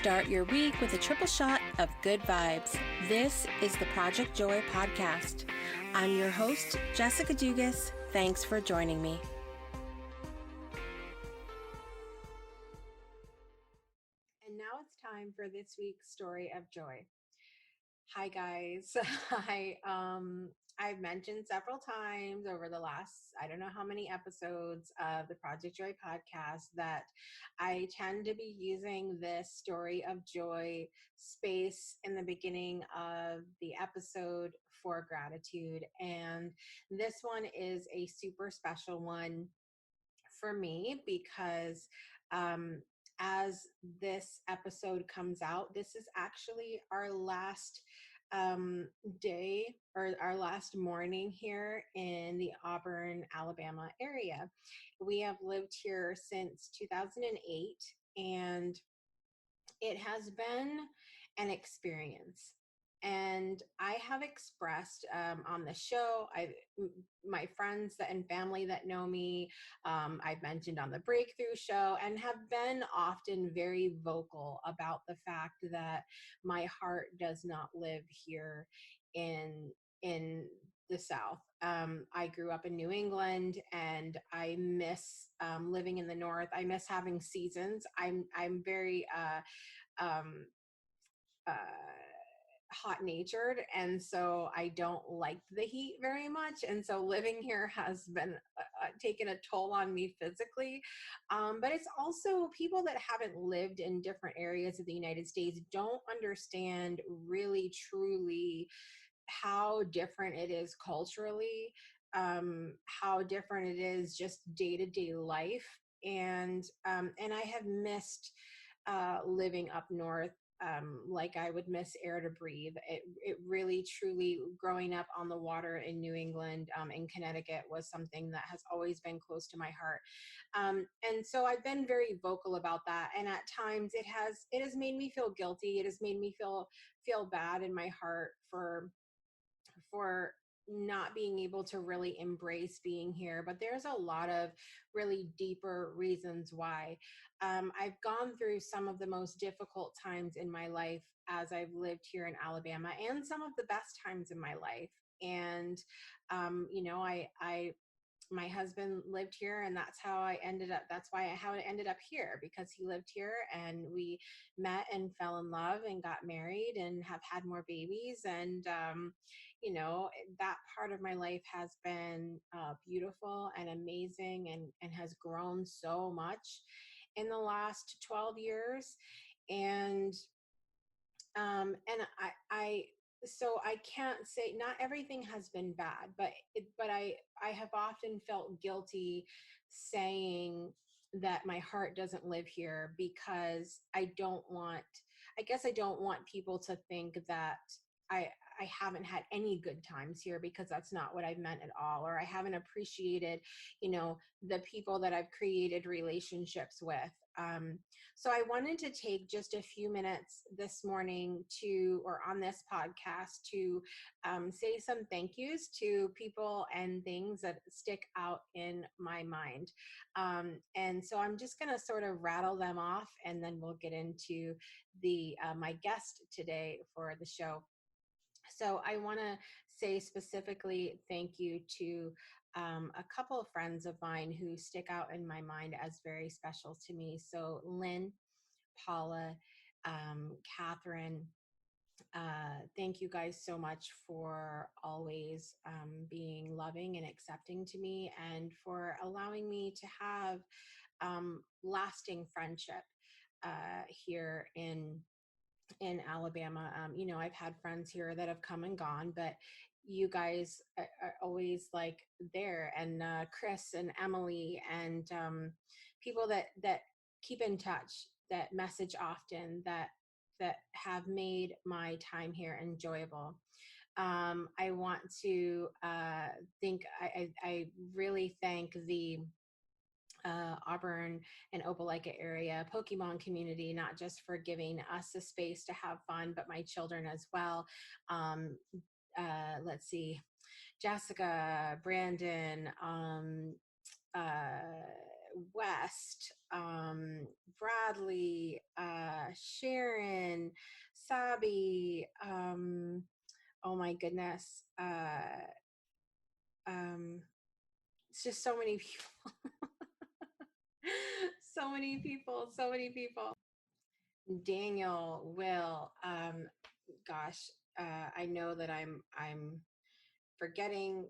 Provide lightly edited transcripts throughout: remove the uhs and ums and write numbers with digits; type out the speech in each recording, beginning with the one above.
Start your week with a triple shot of good vibes. This is the Project Joy podcast. I'm your host, Jessica Dugas. Thanks for joining me. And now it's time for this week's story of joy. Hi guys. I've mentioned several times over the last, I don't know how many episodes of the Project Joy podcast, that I tend to be using this story of joy space in the beginning of the episode for gratitude. And this one is a super special one for me because as this episode comes out, this is actually our last day or our last morning here in the Auburn, Alabama area. We have lived here since 2008, and it has been an experience. And I have expressed on the show, my friends and family that know me, I've mentioned on the Breakthrough show, and have been often very vocal about the fact that my heart does not live here in the South. I grew up in New England, and I miss living in the North. I miss having seasons. I'm very um, uh, hot natured, and so I don't like the heat very much, and so living here has been taken a toll on me physically, but it's also people that haven't lived in different areas of the United States don't understand really truly how different it is culturally, how different it is just day-to-day life, and I have missed living up north, like I would miss air to breathe. It really, truly, growing up on the water in New England, in Connecticut, was something that has always been close to my heart. And so I've been very vocal about that. And at times it has made me feel guilty. It has made me feel bad in my heart for not being able to really embrace being here. But there's a lot of really deeper reasons why. I've gone through some of the most difficult times in my life as I've lived here in Alabama, and some of the best times in my life. And my husband lived here, and that's how I ended up. That's why how I ended up here, because he lived here, and we met and fell in love and got married and have had more babies. And that part of my life has been beautiful and amazing, and has grown so much in the last 12 years. And so I can't say not everything has been bad, but I have often felt guilty saying that my heart doesn't live here, because I guess I don't want people to think that I I haven't had any good times here, because that's not what I meant at all, or I haven't appreciated, the people that I've created relationships with. So I wanted to take just a few minutes this morning or on this podcast, to say some thank yous to people and things that stick out in my mind. And so I'm just going to sort of rattle them off, and then we'll get into my guest today for the show. So I want to say specifically thank you to a couple of friends of mine who stick out in my mind as very special to me. So Lynn, Paula, Catherine, thank you guys so much for always being loving and accepting to me, and for allowing me to have lasting friendship here in Alabama. I've had friends here that have come and gone, but you guys are always like there, and Chris and Emily, and people that keep in touch, that message often, that have made my time here enjoyable. I want to I really thank the Auburn and Opelika area Pokemon community, not just for giving us a space to have fun, but my children as well. Let's see, Jessica, Brandon, uh, West, Bradley, Sharon, Sabi, oh my goodness. It's just so many people. So many people, so many people. Daniel, Will, gosh, I know that I'm forgetting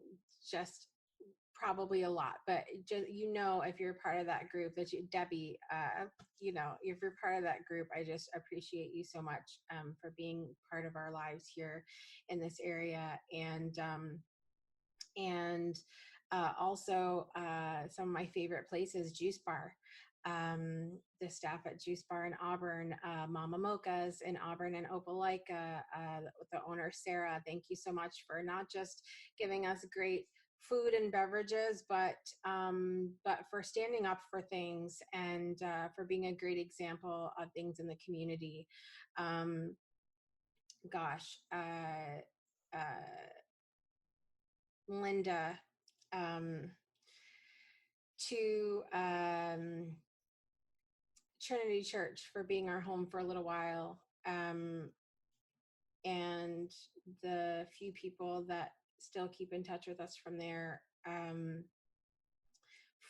just probably a lot, but just, if you're part of that group, that Debbie, if you're part of that group, I just appreciate you so much for being part of our lives here in this area. And also some of my favorite places, Juice Bar. The staff at Juice Bar in Auburn, Mama Mocha's in Auburn and Opelika, the owner, Sarah, thank you so much for not just giving us great food and beverages, but for standing up for things and for being a great example of things in the community. Linda, to Trinity Church for being our home for a little while, and the few people that still keep in touch with us from there,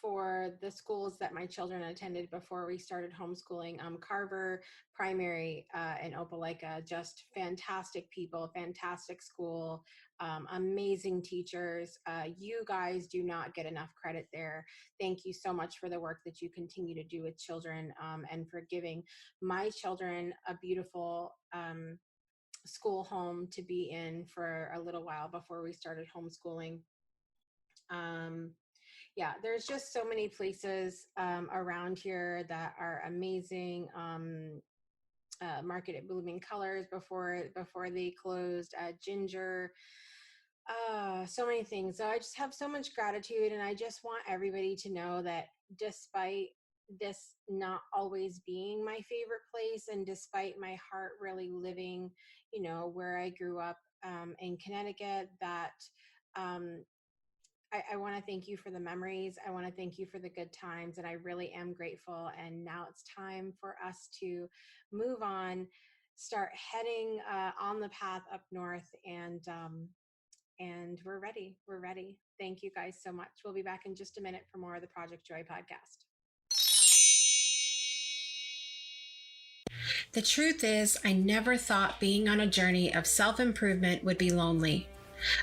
for the schools that my children attended before we started homeschooling, Carver Primary in Opelika, just fantastic people, fantastic school, amazing teachers. You guys do not get enough credit there. Thank you so much for the work that you continue to do with children, and for giving my children a beautiful school home to be in for a little while before we started homeschooling. Yeah, there's just so many places around here that are amazing. Market at Blooming Colors before they closed. Ginger, so many things. So I just have so much gratitude, and I just want everybody to know that despite this not always being my favorite place, and despite my heart really living, where I grew up in Connecticut, that I want to thank you for the memories. I want to thank you for the good times, and I really am grateful. And now it's time for us to move on, start heading on the path up north, and we're ready. We're ready. Thank you guys so much. We'll be back in just a minute for more of the Project Joy podcast. The truth is, I never thought being on a journey of self-improvement would be lonely.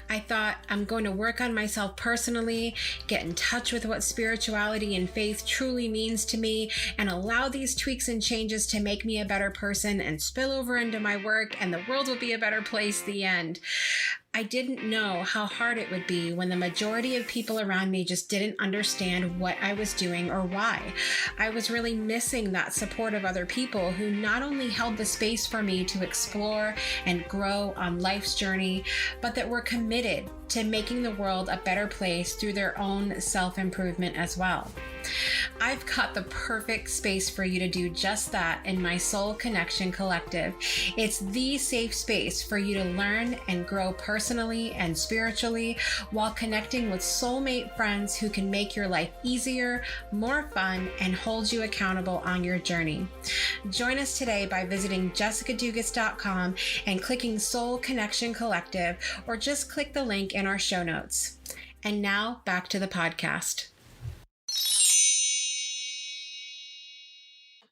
I thought, I'm going to work on myself personally, get in touch with what spirituality and faith truly means to me, and allow these tweaks and changes to make me a better person and spill over into my work, and the world will be a better place, the end. I didn't know how hard it would be when the majority of people around me just didn't understand what I was doing or why. I was really missing that support of other people who not only held the space for me to explore and grow on life's journey, but that were committed to making the world a better place through their own self-improvement as well. I've got the perfect space for you to do just that in my Soul Connection Collective. It's the safe space for you to learn and grow personally and spiritually while connecting with soulmate friends who can make your life easier, more fun, and hold you accountable on your journey. Join us today by visiting jessicadugas.com and clicking Soul Connection Collective, or just click the link in our show notes. And now back to the podcast.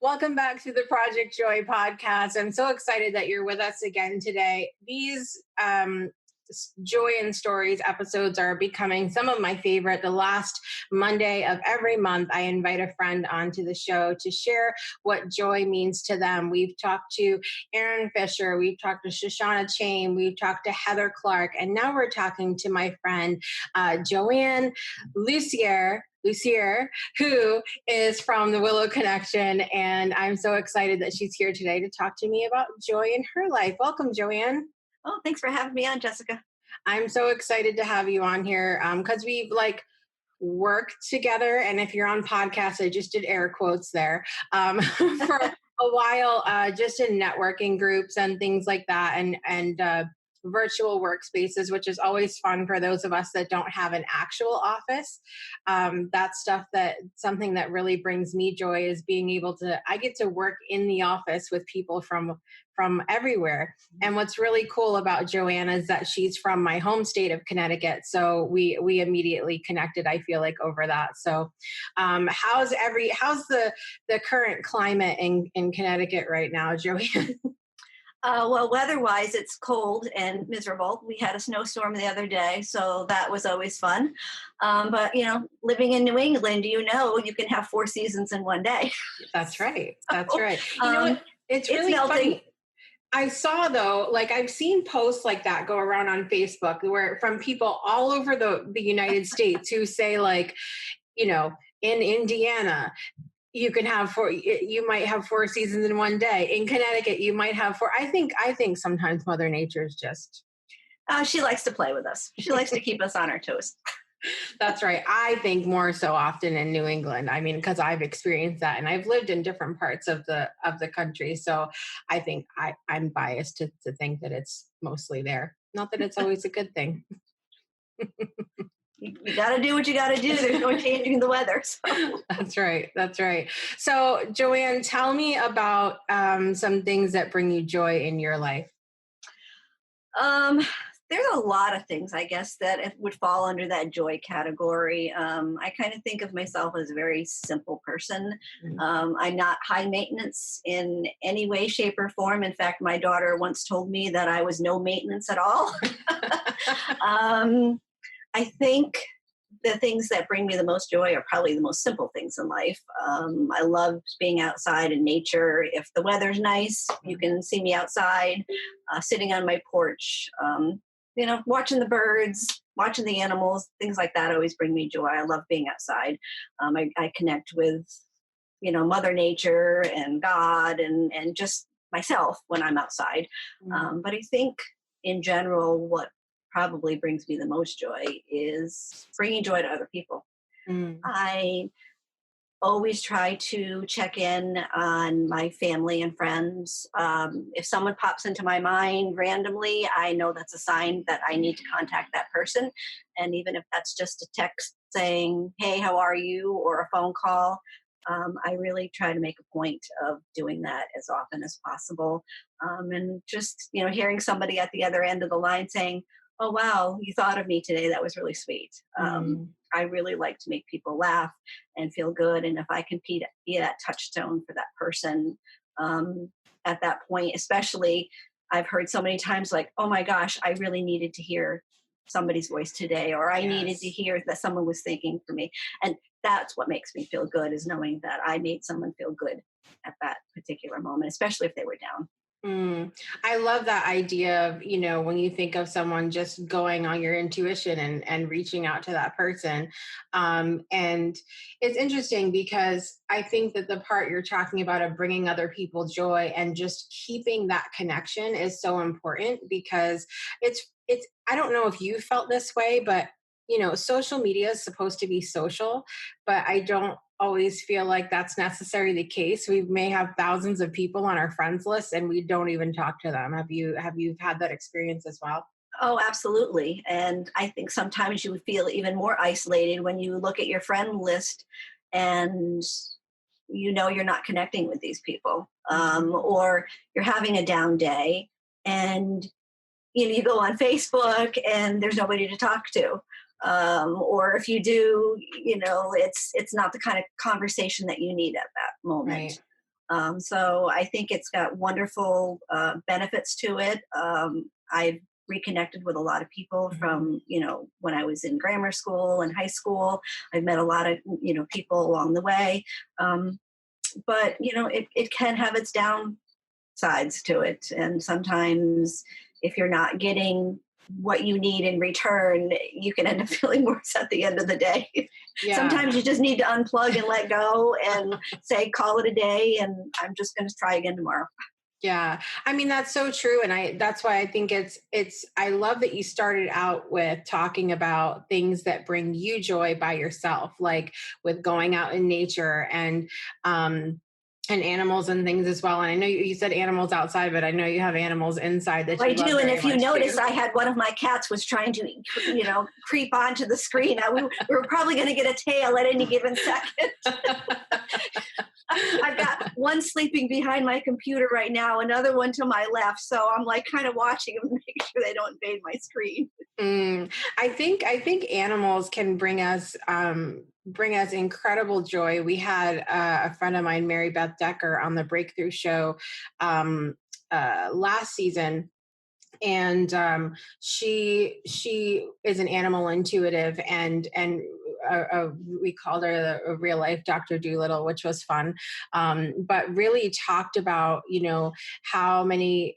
Welcome back to the Project Joy podcast. I'm so excited that you're with us again today. These Joy and Stories episodes are becoming some of my favorite. The last Monday of every month, I invite a friend onto the show to share what joy means to them. We've talked to Erin Fisher, we've talked to Shoshana Chain, we've talked to Heather Clark, and now we're talking to my friend JoAnne Lussier, who is from the Willow Connection, and I'm so excited that she's here today to talk to me about joy in her life. Welcome, JoAnne. Oh, thanks for having me on, Jessica. I'm so excited to have you on here because we've worked together, and if you're on podcasts, I just did air quotes there, for a while, just in networking groups and things like that, and virtual workspaces, which is always fun for those of us that don't have an actual office. That's stuff that something that really brings me joy is being able to, I get to work in the office with people from everywhere. And what's really cool about JoAnne is that she's from my home state of Connecticut. So we immediately connected, I feel like, over that. So how's the current climate in Connecticut right now, JoAnne? Well, weather-wise, it's cold and miserable. We had a snowstorm the other day, so that was always fun. But living in New England, you can have 4 seasons in one day. That's right. That's So, right. You know um, what? It's it's really melting. funny. I saw though, like I've seen posts like that go around on Facebook where from people all over the United States who say like, you know, in Indiana, you might have 4 seasons in one day. In Connecticut, you might have four. I think sometimes Mother Nature's just She likes to play with us. She likes to keep us on our toes. that's right. I think more so often in New England. I mean, because I've experienced that and I've lived in different parts of the country. So I think I'm biased to think that it's mostly there. Not that it's always a good thing. You got to do what you got to do. There's no changing the weather. So. That's right. That's right. So JoAnne, tell me about some things that bring you joy in your life. Um, there's a lot of things, I guess, that would fall under that joy category. I kind of think of myself as a very simple person. Mm. I'm not high maintenance in any way, shape, or form. In fact, my daughter once told me that I was no maintenance at all. um, I think the things that bring me the most joy are probably the most simple things in life. I love being outside in nature. If the weather's nice, you can see me outside, sitting on my porch, watching the birds, watching the animals, things like that always bring me joy. I love being outside. I connect with, Mother Nature and God and just myself when I'm outside. Mm. But I think in general, what probably brings me the most joy is bringing joy to other people. Mm. I always try to check in on my family and friends. If someone pops into my mind randomly, I know that's a sign that I need to contact that person. And even if that's just a text saying, hey, how are you? Or a phone call, I really try to make a point of doing that as often as possible. And just, hearing somebody at the other end of the line saying, oh, wow, you thought of me today. That was really sweet. Mm. I really like to make people laugh and feel good. And if I can be that touchstone for that person at that point, especially, I've heard so many times like, oh my gosh, I really needed to hear somebody's voice today, or I needed to Yes. hear that someone was thinking for me. And that's what makes me feel good, is knowing that I made someone feel good at that particular moment, especially if they were down. Mm. I love that idea of, when you think of someone just going on your intuition and reaching out to that person. And it's interesting because I think that the part you're talking about of bringing other people joy and just keeping that connection is so important because I don't know if you felt this way, but social media is supposed to be social, but I don't always feel like that's necessarily the case. We may have thousands of people on our friends list and we don't even talk to them. Have you had that experience as well? Oh, absolutely. And I think sometimes you would feel even more isolated when you look at your friend list and you're not connecting with these people, or you're having a down day and you go on Facebook and there's nobody to talk to. Or if you do, it's not the kind of conversation that you need at that moment. Right. So I think it's got wonderful benefits to it. I've reconnected with a lot of people Mhm. from, when I was in grammar school and high school. I've met a lot of, people along the way. But, it can have its downsides to it. And sometimes if you're not getting what you need in return, you can end up feeling worse at the end of the day. Yeah. Sometimes you just need to unplug and let go and say, call it a day, and I'm just going to try again tomorrow. Yeah. I mean, that's so true. And that's why I think I love that you started out with talking about things that bring you joy by yourself, like with going out in nature um, And animals and things as well. And I know you said animals outside, but I know you have animals inside that I you love do, and very if you much notice, too. I had one of my cats was trying to, creep onto the screen. We were probably going to get a tail at any given second. I've got one sleeping behind my computer right now, another one to my left. So I'm like kind of watching them to make sure they don't invade my screen. I think animals can bring us incredible joy. We had a friend of mine, Mary Beth Decker, on the Breakthrough Show um, last season, and she is an animal intuitive, and we called her a real life Dr. Doolittle, which was fun, but really talked about how many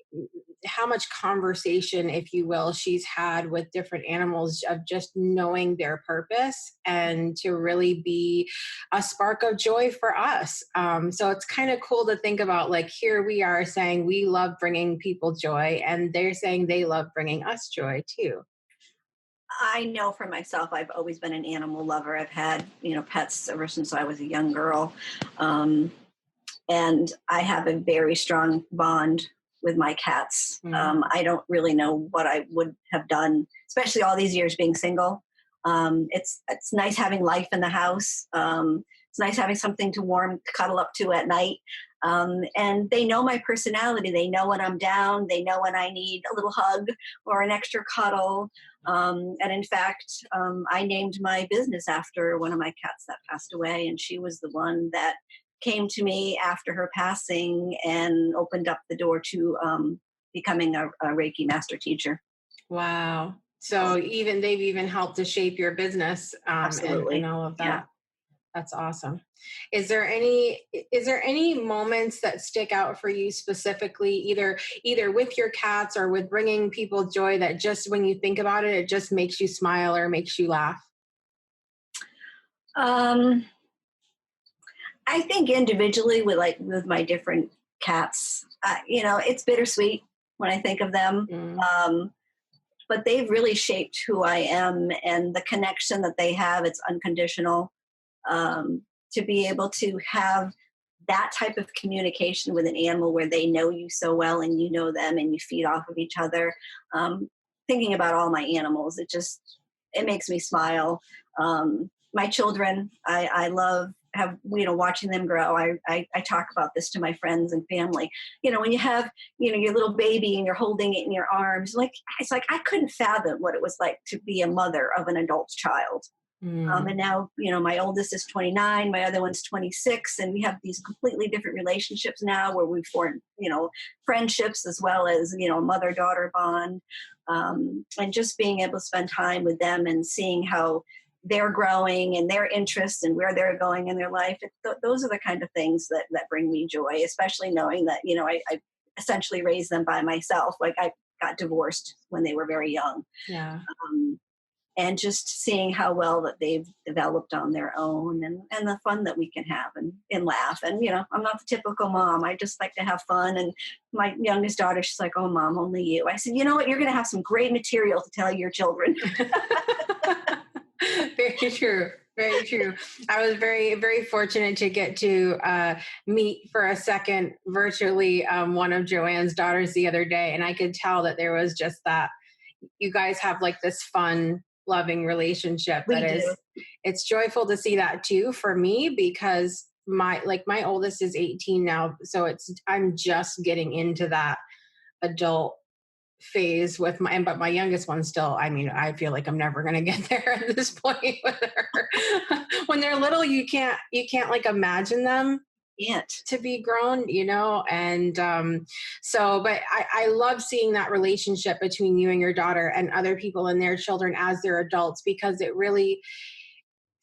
how much conversation, if you will, she's had with different animals of just knowing their purpose and to really be a spark of joy for us. So it's kind of cool to think about, like, here we are saying we love bringing people joy, and they're saying they love bringing us joy too. I know for myself, I've always been an animal lover. I've had, pets ever since I was a young girl. Um, and I have a very strong bond with my cats. Mm. I don't really know what I would have done, especially all these years being single. It's nice having life in the house. It's nice having something to warm, cuddle up to at night. And they know my personality. They know when I'm down. They know when I need a little hug or an extra cuddle. And in fact, I named my business after one of my cats that passed away, and she was the one that came to me after her passing and opened up the door to becoming a Reiki master teacher. Wow. So, So even they've even helped to shape your business, and absolutely. all of Yeah. that. That's awesome. Is there any moments that stick out for you specifically, either with your cats or with bringing people joy, that just when you think about it, it just makes you smile or makes you laugh? Um, I think individually with my different cats, it's bittersweet when I think of them. Mm. Um, but they've really shaped who I am, and the connection that they have, it's unconditional. To be able to have that type of communication with an animal where they know you so well and you know them and you feed off of each other. Thinking about all my animals, it makes me smile. My children, I love have watching them grow. I talk about this to my friends and family. When you have your little baby and you're holding it in your arms, like it's like I couldn't fathom what it was like to be a mother of an adult child. Mm. And now, my oldest is 29, my other one's 26, and we have these completely different relationships now where we form, friendships as well as, mother-daughter bond. And just being able to spend time with them and seeing how they're growing and their interests and where they're going in their life. Those are the kind of things that bring me joy, especially knowing that, I essentially raised them by myself. Like I got divorced when they were very young. Yeah. Um, and just seeing how well that they've developed on their own, and the fun that we can have and laugh. And, I'm not the typical mom. I just like to have fun. And my youngest daughter, she's like, "Oh, mom, only you." I said, "You know what? You're going to have some great material to tell your children." Very true. Very true. I was very, very fortunate to get to meet for a second virtually one of JoAnne's daughters the other day. And I could tell that there was just that you guys have like this fun, loving relationship that We do. it's joyful to see that too for me, because my oldest is 18 now. So I'm just getting into that adult phase with but my youngest one still, I mean, I feel like I'm never going to get there at this point with her. When they're little, you can't like imagine them Can't. to be grown, and but I love seeing that relationship between you and your daughter and other people and their children as they're adults, because it really,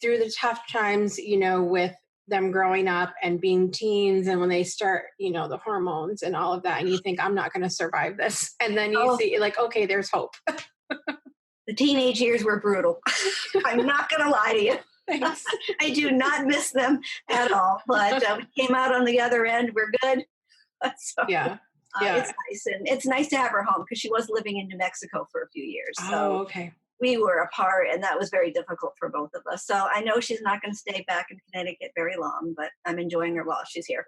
through the tough times, with them growing up and being teens, and when they start, the hormones and all of that, and you think, I'm not going to survive this. And then you Oh, see, like, okay, there's hope. the teenage years were brutal. I'm not going to lie to you. Thanks. I do not miss them at all. But we came out on the other end. We're good. So Yeah. it's Yeah. nice. And it's nice to have her home because she was living in New Mexico for a few years. Oh, So okay. we were apart, and that was very difficult for both of us. So I know she's not going to stay back in Connecticut very long, but I'm enjoying her while she's here.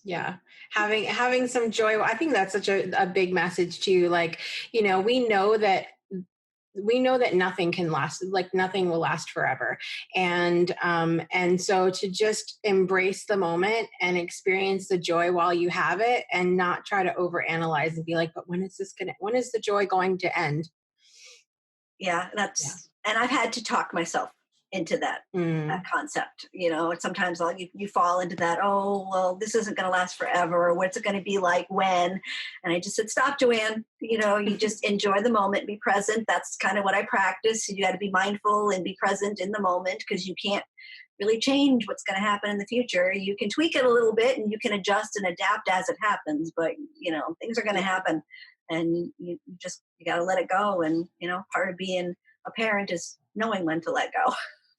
Yeah. Having some joy. I think that's such a big message too. Like, we know that nothing can last, like nothing will last forever. And so to just embrace the moment and experience the joy while you have it, and not try to overanalyze and be like, but when is the joy going to end? Yeah, Yeah. and I've had to talk myself into that concept. And sometimes you fall into that, oh, well, this isn't going to last forever, or what's it going to be like when? And I just said, stop, JoAnne. You just enjoy the moment, be present. That's kind of what I practice. You got to be mindful and be present in the moment, because you can't really change what's going to happen in the future. You can tweak it a little bit and you can adjust and adapt as it happens, but things are going to happen, and you got to let it go. And part of being a parent is knowing when to let go.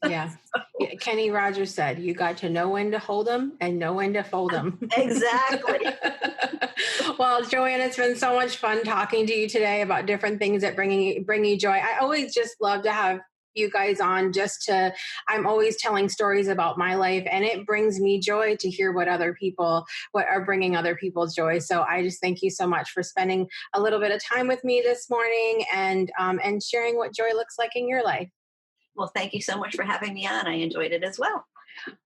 Yeah. Yeah. Kenny Rogers said, you got to know when to hold them and know when to fold them. Exactly. Well, JoAnne, it's been so much fun talking to you today about different things that bring you joy. I always just love to have you guys on, I'm always telling stories about my life, and it brings me joy to hear what are bringing other people joy. So I just thank you so much for spending a little bit of time with me this morning, and sharing what joy looks like in your life. Well, thank you so much for having me on. I enjoyed it as well.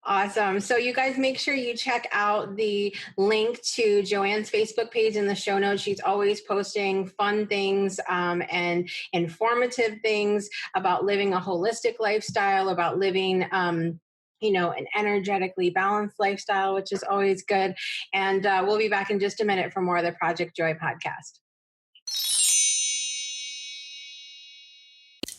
Awesome. So you guys make sure you check out the link to JoAnne's Facebook page in the show notes. She's always posting fun things and informative things about living a holistic lifestyle, about living an energetically balanced lifestyle, which is always good. And we'll be back in just a minute for more of the Project Joy podcast.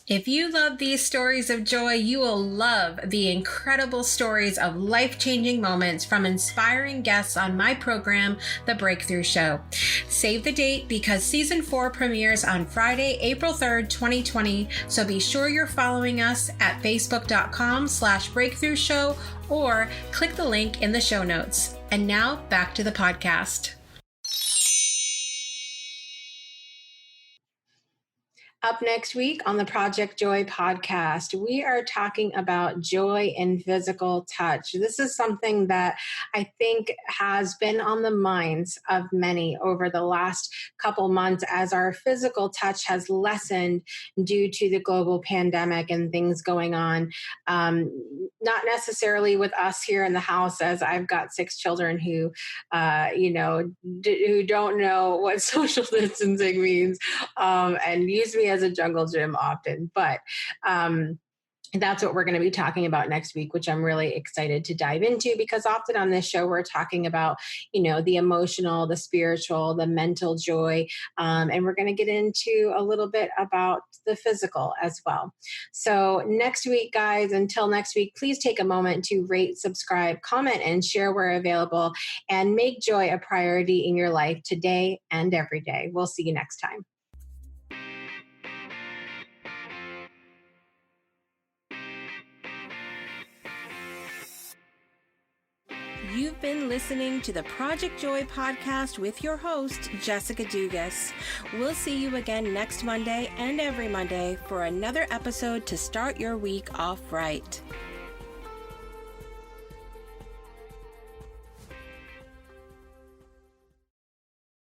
If you love these stories of joy, you will love the incredible stories of life-changing moments from inspiring guests on my program, The Breakthrough Show. Save the date, because season 4 premieres on Friday, April 3rd, 2020. So be sure you're following us at facebook.com/breakthrough show, or click the link in the show notes. And now back to the podcast. Up next week on the Project Joy podcast, we are talking about joy in physical touch. This is something that I think has been on the minds of many over the last couple months, as our physical touch has lessened due to the global pandemic and things going on. Not necessarily with us here in the house, as I've got 6 children who don't know what social distancing means, and use me as a jungle gym often. But that's what we're going to be talking about next week, which I'm really excited to dive into, because often on this show, we're talking about, the emotional, the spiritual, the mental joy. And we're going to get into a little bit about the physical as well. So next week, guys, until next week, please take a moment to rate, subscribe, comment, and share where available, and make joy a priority in your life today and every day. We'll see you next time. You've been listening to the Project Joy podcast with your host, Jessica Dugas. We'll see you again next Monday and every Monday for another episode to start your week off right.